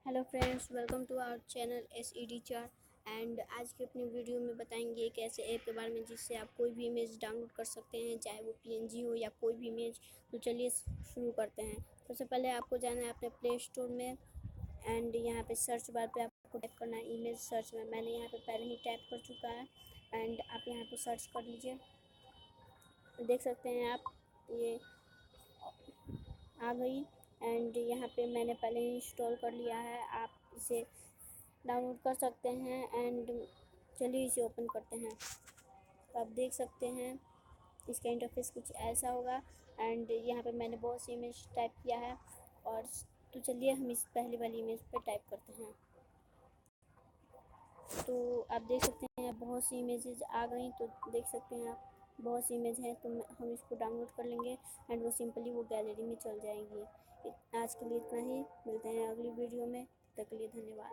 Hello friends, welcome to our channel SED चार। And आज की अपनी वीडियो में बताएंगे एक ऐसे ऐप के बारे में जिससे आप कोई भी इमेज डाउनलोड कर सकते हैं, चाहे वो PNG हो या कोई भी इमेज। तो चलिए शुरू करते हैं। सबसे पहले आपको जाना है अपने प्ले स्टोर में एंड यहाँ पे सर्च बार पे आपको टाइप करना है इमेज सर्च में। मैंने यहाँ पे पहले ही टाइप कर चुका है एंड आप यहाँ पे सर्च कर लीजिए। देख सकते हैं आप ये आ गई एंड यहाँ पे मैंने पहले ही इंस्टॉल कर लिया है। आप इसे डाउनलोड कर सकते हैं एंड चलिए इसे ओपन करते हैं। तो आप देख सकते हैं इसका इंटरफेस कुछ ऐसा होगा एंड यहाँ पे मैंने बहुत सी इमेज टाइप किया है। और तो चलिए हम इस पहली वाली इमेज पे टाइप करते हैं। तो आप देख सकते हैं बहुत सी इमेजेस आ गई। तो देख सकते हैं आप बहुत सी इमेज हैं, तो हम इसको डाउनलोड कर लेंगे एंड वो सिंपली वो गैलरी में चल जाएंगी। आज के लिए इतना ही, मिलते हैं अगली वीडियो में। तब तक के लिए धन्यवाद।